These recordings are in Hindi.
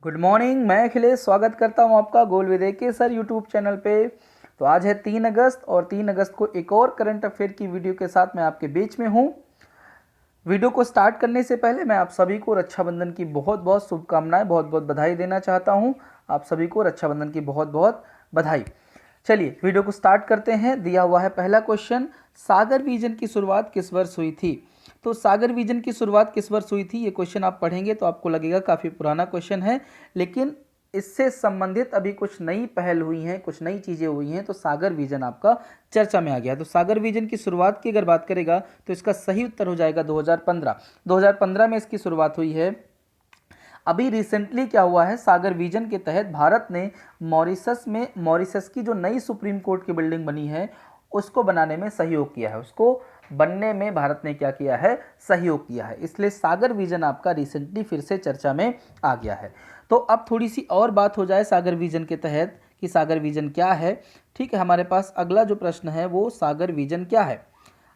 गुड मॉर्निंग, मैं अखिलेश स्वागत करता हूं आपका गोल विदय के सर यूट्यूब चैनल पे। तो आज है 3 अगस्त और 3 अगस्त को एक और करंट अफेयर की वीडियो के साथ मैं आपके बीच में हूं। वीडियो को स्टार्ट करने से पहले मैं आप सभी को रक्षाबंधन की बहुत बहुत शुभकामनाएं, बहुत बहुत बधाई देना चाहता हूं। आप सभी को रक्षाबंधन की बहुत बहुत बधाई। चलिए वीडियो को स्टार्ट करते हैं। दिया हुआ है पहला क्वेश्चन, सागर विजन की शुरुआत किस वर्ष हुई थी? तो सागर विजन की शुरुआत किस वर्ष हुई थी, ये क्वेश्चन आप पढ़ेंगे तो आपको लगेगा काफ़ी पुराना क्वेश्चन है, लेकिन इससे संबंधित अभी कुछ नई पहल हुई हैं, कुछ नई चीज़ें हुई हैं, तो सागर विजन आपका चर्चा में आ गया। तो सागर विजन की शुरुआत की अगर बात करेगा तो इसका सही उत्तर हो जाएगा 2015। 2015 में इसकी शुरुआत हुई है। अभी रिसेंटली क्या हुआ है, सागर विजन के तहत भारत ने मॉरिशस की जो नई सुप्रीम कोर्ट की बिल्डिंग बनी है उसको बनाने में सहयोग किया है। उसको बनने में भारत ने क्या किया है, सहयोग किया है। इसलिए सागर विजन आपका रिसेंटली फिर से चर्चा में आ गया है। तो अब थोड़ी सी और बात हो जाए सागर विजन के तहत कि सागर विजन क्या है। ठीक है, हमारे पास अगला जो प्रश्न है वो सागर विजन क्या है।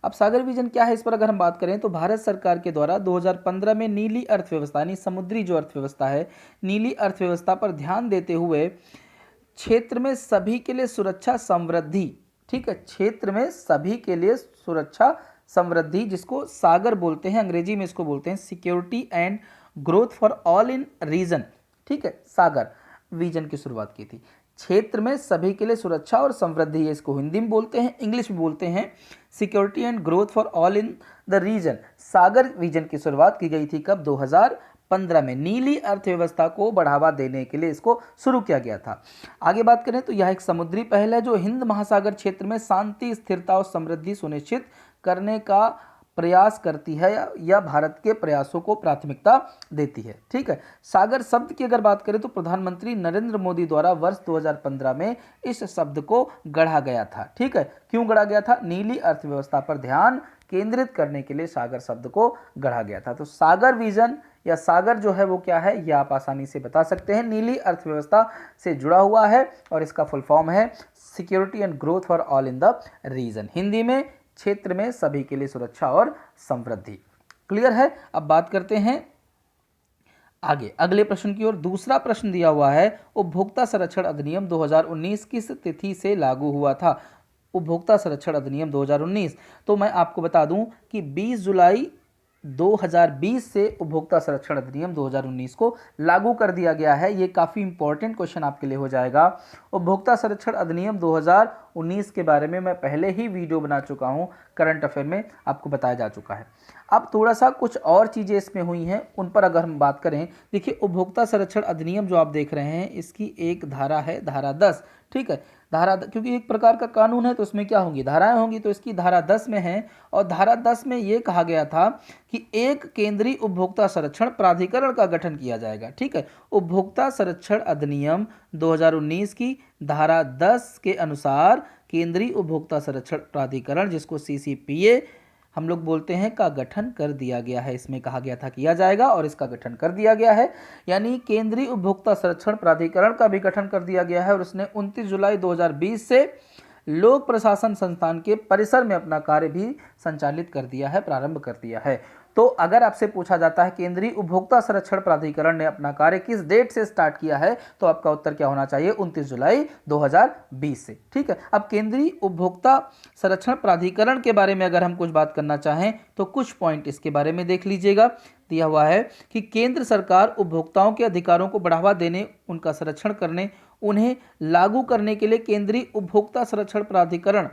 अब सागर विजन क्या है, इस पर अगर हम बात करें तो भारत सरकार के द्वारा 2015 में नीली अर्थव्यवस्था यानी समुद्री जो अर्थव्यवस्था है, नीली अर्थव्यवस्था पर ध्यान देते हुए क्षेत्र में सभी के लिए सुरक्षा समृद्धि, ठीक है, क्षेत्र में सभी के लिए सुरक्षा समृद्धि, जिसको सागर बोलते हैं, अंग्रेजी में इसको बोलते हैं security and growth for all in region. ठीक है, सागर विजन की शुरुआत की थी। क्षेत्र में सभी के लिए सुरक्षा और समृद्धि, इसको हिंदी में बोलते हैं, इंग्लिश में बोलते हैं security and growth for all in the region. Sagar vision की शुरुआत की गई थी कब? 2015 में। नीली अर्थव्यवस्था को बढ़ावा देने के लिए इसको शुरू किया गया था। आगे बात करें तो यह एक समुद्री पहल है जो हिंद महासागर क्षेत्र में शांति, स्थिरता और समृद्धि सुनिश्चित करने का प्रयास करती है या भारत के प्रयासों को प्राथमिकता देती है। ठीक है, सागर शब्द की अगर बात करें तो प्रधानमंत्री नरेंद्र मोदी द्वारा वर्ष 2015 में इस शब्द को गढ़ा गया था। ठीक है, क्यों गढ़ा गया था? नीली अर्थव्यवस्था पर ध्यान केंद्रित करने के लिए सागर शब्द को गढ़ा गया था। तो सागर विजन या सागर जो है वो क्या है, यह आप आसानी से बता सकते हैं, नीली अर्थव्यवस्था से जुड़ा हुआ है और इसका फुल फॉर्म है security and growth for all in the region. Hindi में क्षेत्र में सभी के लिए सुरक्षा और समृद्धि। क्लियर है? अब बात करते हैं आगे अगले प्रश्न की ओर। दूसरा प्रश्न दिया हुआ है, उपभोक्ता संरक्षण अधिनियम 2019 किस तिथि से लागू हुआ था? उपभोक्ता संरक्षण अधिनियम 2019, तो मैं आपको बता दूं कि 20 जुलाई 2020 से उपभोक्ता संरक्षण अधिनियम 2019 को लागू कर दिया गया है। ये काफ़ी इंपॉर्टेंट क्वेश्चन आपके लिए हो जाएगा। उपभोक्ता संरक्षण अधिनियम 2019 के बारे में मैं पहले ही वीडियो बना चुका हूँ, करंट अफेयर में आपको बताया जा चुका है। अब थोड़ा सा कुछ और चीज़ें इसमें हुई हैं, उन पर अगर हम बात करें, देखिए उपभोक्ता संरक्षण अधिनियम जो आप देख रहे हैं इसकी एक धारा है, धारा 10। ठीक है, क्योंकि एक प्रकार का कानून है तो उसमें क्या होंगी, धाराएं होंगी, तो इसकी धारा 10 में है। और धारा 10 में ये कहा गया था कि एक केंद्रीय उपभोक्ता संरक्षण प्राधिकरण का गठन किया जाएगा। ठीक है, उपभोक्ता संरक्षण अधिनियम 2019 की धारा 10 के अनुसार केंद्रीय उपभोक्ता संरक्षण प्राधिकरण, जिसको सीसीपीए हम लोग बोलते हैं, का गठन कर दिया गया है। इसमें कहा गया था किया जाएगा और इसका गठन कर दिया गया है, यानी केंद्रीय उपभोक्ता संरक्षण प्राधिकरण का भी गठन कर दिया गया है। और उसने 29 जुलाई 2020 से लोक प्रशासन संस्थान के परिसर में अपना कार्य भी संचालित कर दिया है, प्रारंभ कर दिया है। तो अगर आपसे पूछा जाता है केंद्रीय उपभोक्ता संरक्षण प्राधिकरण ने अपना कार्य किस डेट से स्टार्ट किया है, तो आपका उत्तर क्या होना चाहिए? 29 जुलाई 2020 से। ठीक है, अब केंद्रीय उपभोक्ता संरक्षण प्राधिकरण के बारे में अगर हम कुछ बात करना चाहें तो कुछ पॉइंट इसके बारे में देख लीजिएगा। दिया हुआ है कि केंद्र सरकार उपभोक्ताओं के अधिकारों को बढ़ावा देने, उनका संरक्षण करने, उन्हें लागू करने के लिए केंद्रीय उपभोक्ता संरक्षण प्राधिकरण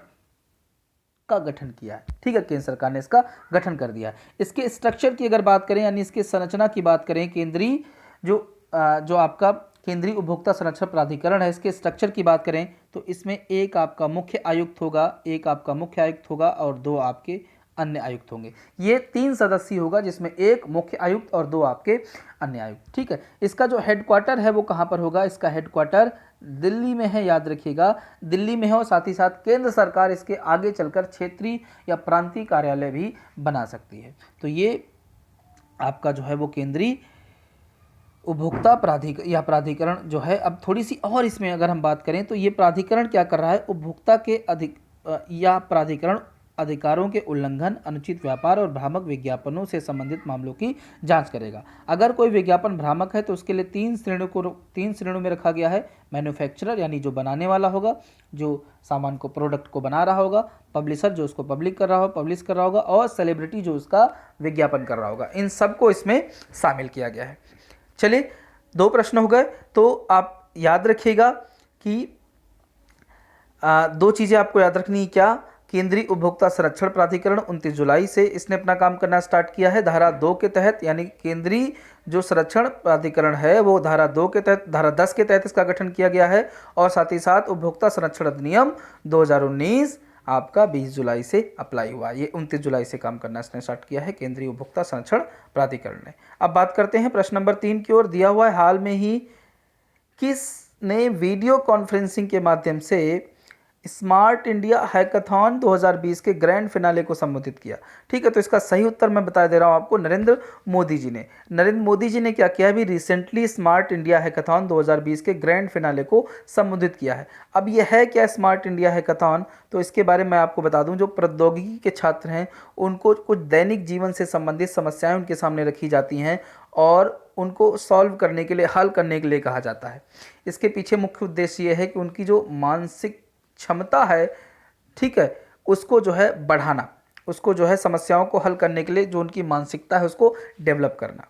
का गठन किया है। ठीक है, केंद्र सरकार ने इसका गठन कर दिया है। इसके स्ट्रक्चर की अगर बात करें यानी इसके संरचना की बात करें, केंद्रीय जो आपका केंद्रीय उपभोक्ता संरक्षण प्राधिकरण है, इसके स्ट्रक्चर की बात करें तो इसमें एक आपका मुख्य आयुक्त होगा, और 2 आपके अन्य आयुक्त होंगे। ये 3 सदस्यीय होगा जिसमें एक मुख्य आयुक्त और 2 आपके अन्य आयुक्त। ठीक है, इसका जो हेडक्वार्टर है वो कहाँ पर होगा? इसका हेडक्वार्टर दिल्ली में है, याद रखिएगा, दिल्ली में है। और साथ ही साथ केंद्र सरकार इसके आगे चलकर क्षेत्रीय या प्रांतीय कार्यालय भी बना सकती है। तो ये आपका जो है वो केंद्रीय उपभोक्ता प्राधिकरण जो है। अब थोड़ी सी और इसमें अगर हम बात करें तो ये प्राधिकरण क्या कर रहा है? उपभोक्ता के प्राधिकरण अधिकारों के उल्लंघन, अनुचित व्यापार और भ्रामक विज्ञापनों से संबंधित मामलों की जांच करेगा। अगर कोई विज्ञापन भ्रामक है तो उसके लिए तीन श्रेणियों में रखा गया है। मैन्युफैक्चरर यानी जो बनाने वाला होगा, जो सामान को, प्रोडक्ट को बना रहा होगा, पब्लिशर जो उसको पब्लिश कर रहा होगा, और सेलिब्रिटी जो उसका विज्ञापन कर रहा होगा। इन सबको इसमें शामिल किया गया है। चलिए, 2 प्रश्न हो गए। तो आप याद रखिएगा कि 2 चीज़ें आपको याद रखनी है। क्या? केंद्रीय उपभोक्ता संरक्षण प्राधिकरण 29 जुलाई से इसने अपना काम करना स्टार्ट किया है धारा 2 के तहत, यानी केंद्रीय जो संरक्षण प्राधिकरण है वो धारा 2 के तहत, धारा 10 के तहत इसका गठन किया गया है। और साथ ही साथ उपभोक्ता संरक्षण अधिनियम 2019 आपका 20 जुलाई से अप्लाई हुआ। ये 29 जुलाई से काम करना इसने स्टार्ट किया है केंद्रीय उपभोक्ता संरक्षण प्राधिकरण ने। अब बात करते हैं प्रश्न नंबर 3 की ओर। दिया हुआ है, हाल में ही किसने वीडियो कॉन्फ्रेंसिंग के माध्यम से स्मार्ट इंडिया हैकाथॉन 2020 के ग्रैंड फिनाले को संबोधित किया? ठीक है, तो इसका सही उत्तर मैं बता दे रहा हूं आपको, नरेंद्र मोदी जी ने। नरेंद्र मोदी जी ने क्या किया? अभी रिसेंटली स्मार्ट इंडिया हैकाथॉन 2020 के ग्रैंड फिनाले को संबोधित किया है। अब यह है क्या स्मार्ट इंडिया हैकाथॉन? तो इसके बारे में आपको बता दूं, जो प्रौद्योगिकी के छात्र हैं उनको कुछ दैनिक जीवन से संबंधित समस्याएं उनके सामने रखी जाती हैं और उनको सॉल्व करने के लिए, हल करने के लिए कहा जाता है। इसके पीछे मुख्य उद्देश्य ये है कि उनकी जो मानसिक क्षमता है, ठीक है, उसको जो है बढ़ाना, उसको जो है समस्याओं को हल करने के लिए जो उनकी मानसिकता है उसको डेवलप करना।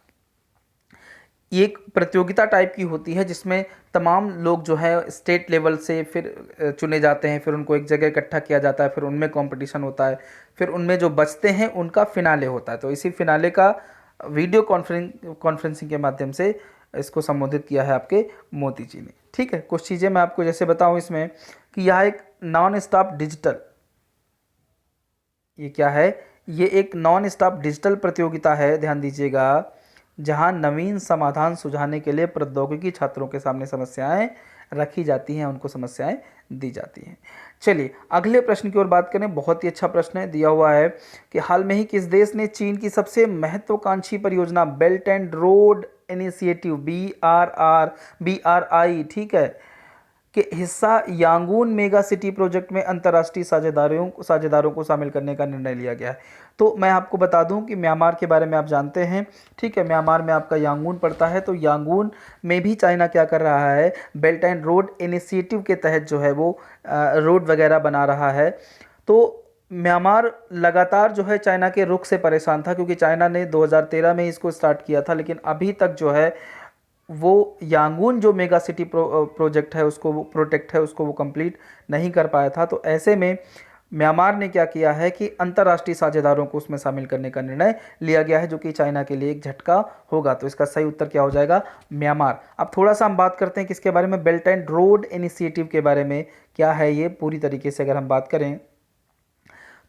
ये एक प्रतियोगिता टाइप की होती है जिसमें तमाम लोग जो है स्टेट लेवल से फिर चुने जाते हैं, फिर उनको एक जगह इकट्ठा किया जाता है, फिर उनमें कंपटीशन होता है, फिर उनमें जो बचते हैं उनका फिनाले होता है। तो इसी फिनाले का वीडियो कॉन्फ्रेंसिंग के माध्यम से इसको संबोधित किया है आपके मोदी जी ने। ठीक है, कुछ चीज़ें मैं आपको जैसे बताऊं इसमें कि यह एक नॉन स्टॉप डिजिटल, ये क्या है? ये एक नॉन स्टॉप डिजिटल प्रतियोगिता है, ध्यान दीजिएगा, जहां नवीन समाधान सुझाने के लिए प्रौद्योगिकी छात्रों के सामने समस्याएं रखी जाती हैं, उनको समस्याएं दी जाती हैं। चलिए अगले प्रश्न की ओर बात करें। बहुत ही अच्छा प्रश्न है, दिया हुआ है कि हाल में ही किस देश ने चीन की सबसे महत्वाकांक्षी परियोजना belt and road initiative BRI, ठीक है, के हिस्सा यांगून मेगा सिटी प्रोजेक्ट में अंतर्राष्ट्रीय साझेदारों को शामिल करने का निर्णय लिया गया है? तो मैं आपको बता दूं कि म्यांमार के बारे में आप जानते हैं, ठीक है, म्यांमार में आपका यांगून पड़ता है। तो यांगून में भी चाइना क्या कर रहा है? बेल्ट एंड रोड इनिशिएटिव के तहत जो है वो रोड वगैरह बना रहा है। तो म्यांमार लगातार जो है चाइना के रुख से परेशान था, क्योंकि चाइना ने 2013 में इसको स्टार्ट किया था, लेकिन अभी तक जो है वो यांगून जो मेगा सिटी प्रोजेक्ट है उसको, वो प्रोटेक्ट है उसको, वो कंप्लीट नहीं कर पाया था। तो ऐसे में म्यांमार ने क्या किया है कि अंतर्राष्ट्रीय साझेदारों को उसमें शामिल करने का निर्णय लिया गया है, जो कि चाइना के लिए एक झटका होगा। तो इसका सही उत्तर क्या हो जाएगा? म्यांमार। अब थोड़ा सा हम बात करते हैं किसके बारे में? बेल्ट एंड रोड इनिशिएटिव के बारे में। क्या है ये पूरी तरीके से अगर हम बात करें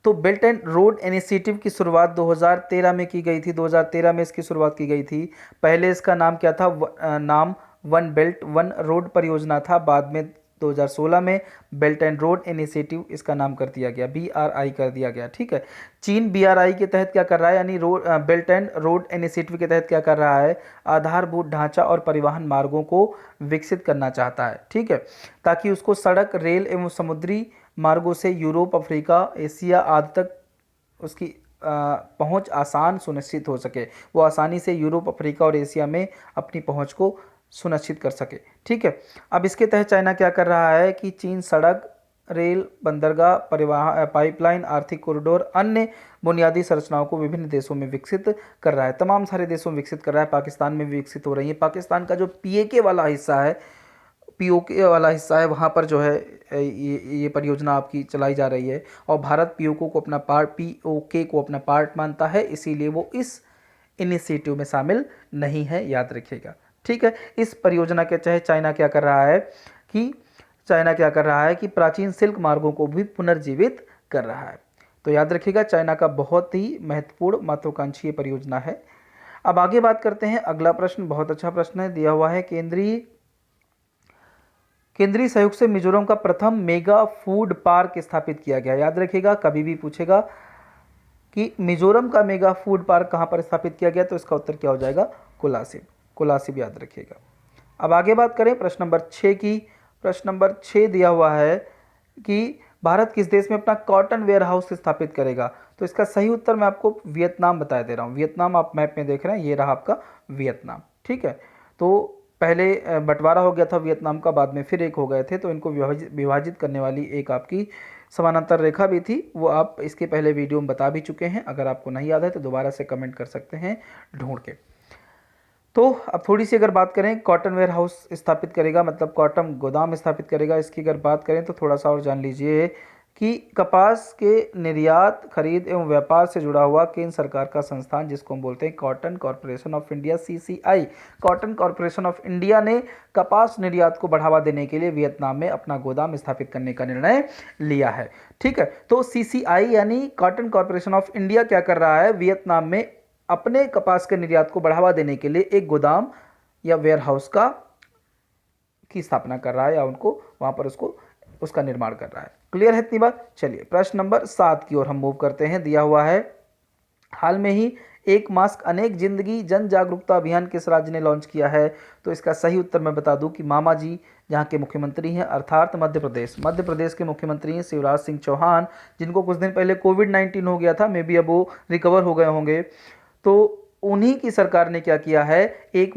तो बेल्ट एंड रोड इनिशिएटिव की शुरुआत 2013 में की गई थी। 2013 में इसकी शुरुआत की गई थी। पहले इसका नाम क्या था? नाम वन बेल्ट वन रोड परियोजना था। बाद में 2016 में बेल्ट एंड रोड इनिशिएटिव इसका नाम कर दिया गया, BRI कर दिया गया। ठीक है, चीन BRI के तहत क्या कर रहा है, यानी बेल्ट एंड रोड इनिशिएटिव के तहत क्या कर रहा है? आधारभूत ढांचा और परिवहन मार्गों को विकसित करना चाहता है, ठीक है, ताकि उसको सड़क, रेल एवं समुद्री मार्गों से यूरोप, अफ्रीका, एशिया आदि तक उसकी पहुंच आसान सुनिश्चित हो सके। वो आसानी से यूरोप, अफ्रीका और एशिया में अपनी पहुंच को सुनिश्चित कर सके। ठीक है, अब इसके तहत चाइना क्या कर रहा है कि चीन सड़क, रेल, बंदरगाह, परिवहन पाइपलाइन, आर्थिक कॉरिडोर, अन्य बुनियादी संरचनाओं को विभिन्न देशों में विकसित कर रहा है। तमाम सारे देशों में विकसित कर रहा है। पाकिस्तान में भी विकसित हो रही है। पाकिस्तान का जो POK वाला हिस्सा है वहाँ पर जो है ये परियोजना आपकी चलाई जा रही है। और भारत POK को अपना पार्ट मानता है, इसीलिए वो इस इनिशिएटिव में शामिल नहीं है, याद रखिएगा। ठीक है, इस परियोजना के तहत चाइना क्या कर रहा है कि प्राचीन सिल्क मार्गों को भी पुनर्जीवित कर रहा है। तो याद रखिएगा, चाइना का बहुत ही महत्वपूर्ण महत्वाकांक्षी परियोजना है। अब आगे बात करते हैं। अगला प्रश्न बहुत अच्छा प्रश्न है, दिया हुआ है केंद्रीय सहयोग से मिजोरम का प्रथम मेगा फूड पार्क स्थापित किया गया। याद रखिएगा, कभी भी पूछेगा कि मिजोरम का मेगा फूड पार्क कहां पर स्थापित किया गया, तो इसका उत्तर क्या हो जाएगा? कोलासिब याद रखिएगा। अब आगे बात करें प्रश्न नंबर 6 की। प्रश्न नंबर 6 दिया हुआ है कि भारत किस देश में अपना कॉटन वेयर हाउस स्थापित करेगा? तो इसका सही उत्तर मैं आपको वियतनाम बता दे रहा हूँ। वियतनाम आप मैप में देख रहे हैं, ये रहा आपका वियतनाम। ठीक है, तो पहले बंटवारा हो गया था वियतनाम का, बाद में फिर एक हो गए थे, तो इनको विभाजित करने वाली एक आपकी समानांतर रेखा भी थी, वो आप इसके पहले वीडियो में बता भी चुके हैं। अगर आपको नहीं याद है तो दोबारा से कमेंट कर सकते हैं ढूंढ के। तो अब थोड़ी सी अगर बात करें, कॉटन वेयर हाउस स्थापित करेगा मतलब कॉटन गोदाम स्थापित करेगा, इसकी अगर बात करें तो थोड़ा सा और जान लीजिए कि कपास के निर्यात, खरीद एवं व्यापार से जुड़ा हुआ केंद्र सरकार का संस्थान, जिसको हम बोलते हैं cotton corporation of India, CCI, cotton corporation of India ने कपास निर्यात को बढ़ावा देने के लिए वियतनाम में अपना गोदाम स्थापित करने का निर्णय लिया है। ठीक है, तो CCI यानी कॉटन कॉरपोरेशन ऑफ इंडिया क्या कर रहा है, वियतनाम में अपने कपास के निर्यात को बढ़ावा देने के लिए एक गोदाम या वेयर हाउस की स्थापना कर रहा है, या उनको वहां पर उसका निर्माण कर रहा है। क्लियर है इतनी बात? चलिए प्रश्न नंबर 7 की ओर हम मूव करते हैं। दिया हुआ है, हाल में ही एक मास्क अनेक जिंदगी जन जागरूकता अभियान किस राज्य ने लॉन्च किया है? तो इसका सही उत्तर मैं बता दूं कि मामा जी जहां के मुख्यमंत्री हैं, अर्थात मध्य प्रदेश। मध्य प्रदेश के मुख्यमंत्री हैं शिवराज सिंह चौहान, जिनको कुछ दिन पहले कोविड-19 हो गया था, मे बी अब वो रिकवर हो गए होंगे। तो उन्हीं की सरकार ने क्या किया है, एक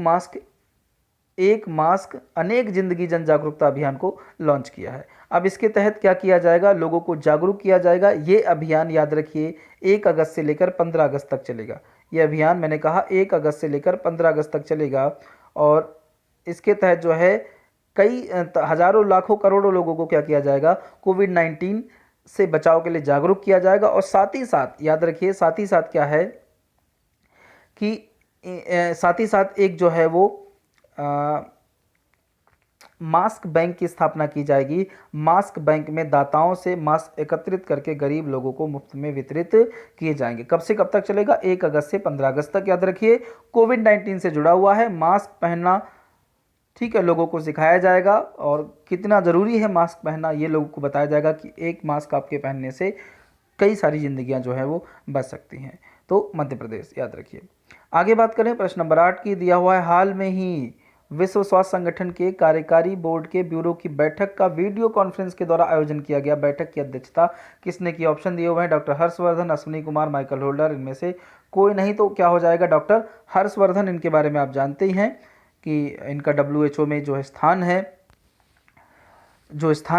मास्क अनेक जिंदगी जन जागरूकता अभियान को लॉन्च किया है। अब इसके तहत क्या किया जाएगा, लोगों को जागरूक किया जाएगा। ये अभियान याद रखिए 1 अगस्त से लेकर 15 अगस्त तक चलेगा। ये अभियान मैंने कहा 1 अगस्त से लेकर 15 अगस्त तक चलेगा, और इसके तहत जो है कई हजारों लाखों करोड़ों लोगों को क्या किया जाएगा, कोविड-19 से बचाव के लिए जागरूक किया जाएगा। और साथ ही साथ याद रखिए, साथ ही साथ क्या है कि साथ ही साथ एक जो है वो मास्क बैंक की स्थापना की जाएगी। मास्क बैंक में दाताओं से मास्क एकत्रित करके गरीब लोगों को मुफ्त में वितरित किए जाएंगे। कब से कब तक चलेगा? 1 अगस्त से 15 अगस्त तक। याद रखिए कोविड-19 से जुड़ा हुआ है, मास्क पहनना, ठीक है, लोगों को सिखाया जाएगा, और कितना ज़रूरी है मास्क पहनना ये लोगों को बताया जाएगा कि एक मास्क आपके पहनने से कई सारी जिंदगियां जो है वो बच सकती हैं। तो मध्य प्रदेश याद रखिए। आगे बात करें प्रश्न नंबर 8 की। दिया हुआ है, हाल में ही विश्व स्वास्थ्य संगठन के कार्यकारी बोर्ड के ब्यूरो की बैठक का वीडियो कॉन्फ्रेंस के द्वारा आयोजन किया गया। बैठक की अध्यक्षता किसने की? ऑप्शन दिए हुए हैं, doctor Harshvardhan, Ashwini Kumar, Michael holder. इनमें से कोई नहीं तो क्या हो जाएगा, डॉक्टर हर्षवर्धन। इनके बारे में आप जानते ही हैं कि इनका WHO में जो स्थान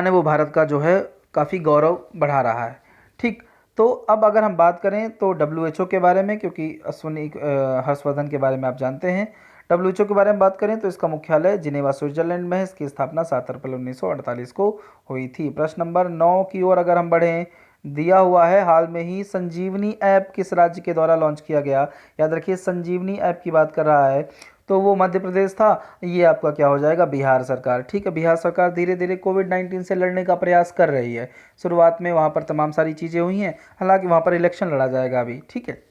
है वो भारत का जो है काफ़ी गौरव बढ़ा रहा है। ठीक, तो अब अगर हम बात करें तो WHO के बारे में, क्योंकि अश्विनी हर्षवर्धन के बारे में आप जानते हैं, WHO के बारे में बात करें तो इसका मुख्यालय जिनेवा स्विट्जरलैंड में है। इसकी स्थापना 7 अप्रैल 1948 को हुई थी। प्रश्न नंबर 9 की ओर अगर हम बढ़ें, दिया हुआ है, हाल में ही संजीवनी ऐप किस राज्य के द्वारा लॉन्च किया गया? याद रखिए संजीवनी ऐप की बात कर रहा है, तो वो मध्य प्रदेश था। ये आपका क्या हो जाएगा, बिहार सरकार। ठीक है, बिहार सरकार धीरे धीरे कोविड-19 से लड़ने का प्रयास कर रही है। शुरुआत में वहाँ पर तमाम सारी चीज़ें हुई हैं, हालांकि वहाँ पर इलेक्शन लड़ा जाएगा अभी। ठीक है,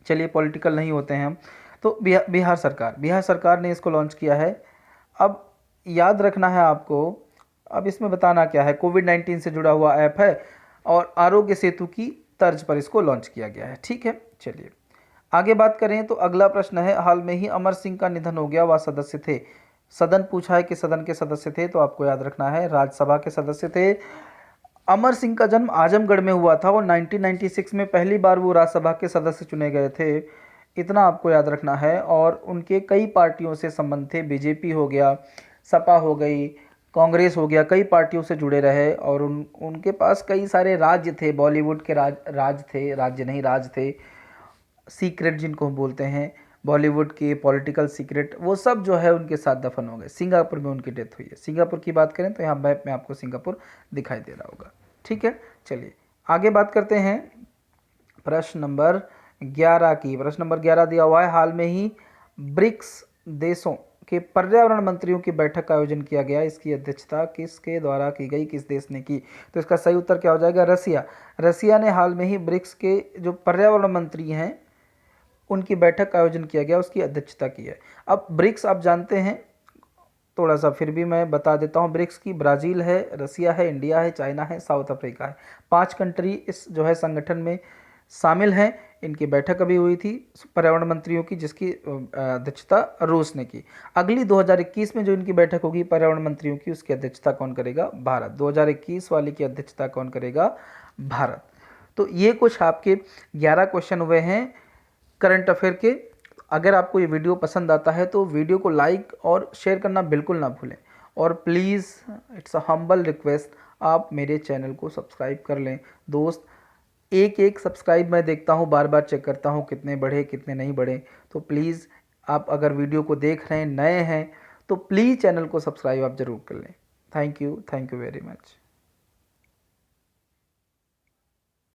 चलिए पॉलिटिकल नहीं होते हैं हम। तो बिहार सरकार ने इसको लॉन्च किया है। अब याद रखना है आपको, अब इसमें बताना क्या है, कोविड-19 से जुड़ा हुआ ऐप है और आरोग्य सेतु की तर्ज पर इसको लॉन्च किया गया है। ठीक है, चलिए आगे बात करें तो अगला प्रश्न है, हाल में ही अमर सिंह का निधन हो गया, वह सदस्य थे। सदन पूछा है कि सदन के सदस्य थे, तो आपको याद रखना है राज्यसभा के सदस्य थे। अमर सिंह का जन्म आजमगढ़ में हुआ था और 1996 में पहली बार वो राज्यसभा के सदस्य चुने गए थे, इतना आपको याद रखना है। और उनके कई पार्टियों से संबंध थे, बीजेपी हो गया, सपा हो गई, कांग्रेस हो गया, कई पार्टियों से जुड़े रहे। और उनके पास कई सारे राज्य थे, बॉलीवुड के राज थे, सीक्रेट जिनको हम बोलते हैं, बॉलीवुड के पॉलिटिकल सीक्रेट, वो सब जो है उनके साथ दफन हो गए। सिंगापुर में उनकी डेथ हुई है। सिंगापुर की बात करें तो यहाँ मैप में आपको सिंगापुर दिखाई दे रहा होगा। ठीक है, चलिए आगे बात करते हैं प्रश्न नंबर 11 की। प्रश्न नंबर 11 दिया हुआ है, हाल में ही ब्रिक्स देशों के पर्यावरण मंत्रियों की बैठक का आयोजन किया गया। इसकी अध्यक्षता किसके द्वारा की गई, किस देश ने की? तो इसका सही उत्तर क्या हो जाएगा, रसिया ने हाल में ही ब्रिक्स के जो पर्यावरण मंत्री हैं उनकी बैठक का आयोजन किया गया, उसकी अध्यक्षता की है। अब ब्रिक्स आप जानते हैं, थोड़ा सा फिर भी मैं बता देता हूँ। ब्रिक्स की ब्राज़ील है, रसिया है, इंडिया है, चाइना है, साउथ अफ्रीका है। 5 कंट्री इस जो है संगठन में शामिल हैं। इनकी बैठक अभी हुई थी पर्यावरण मंत्रियों की, जिसकी अध्यक्षता रूस ने की। अगली 2021 में जो इनकी बैठक होगी पर्यावरण मंत्रियों की, उसकी अध्यक्षता कौन करेगा? भारत। 2021 वाली की अध्यक्षता कौन करेगा? भारत। तो ये कुछ आपके 11 क्वेश्चन हुए हैं करंट अफेयर के। अगर आपको ये वीडियो पसंद आता है तो वीडियो को लाइक और शेयर करना बिल्कुल ना भूलें, और please it's a humble request, आप मेरे चैनल को सब्सक्राइब कर लें दोस्त। एक एक सब्सक्राइब मैं देखता हूँ, बार बार चेक करता हूँ कितने बढ़े कितने नहीं बढ़े। तो प्लीज़ आप अगर वीडियो को देख रहे हैं, नए हैं, तो प्लीज़ चैनल को सब्सक्राइब आप ज़रूर कर लें। Thank you very much.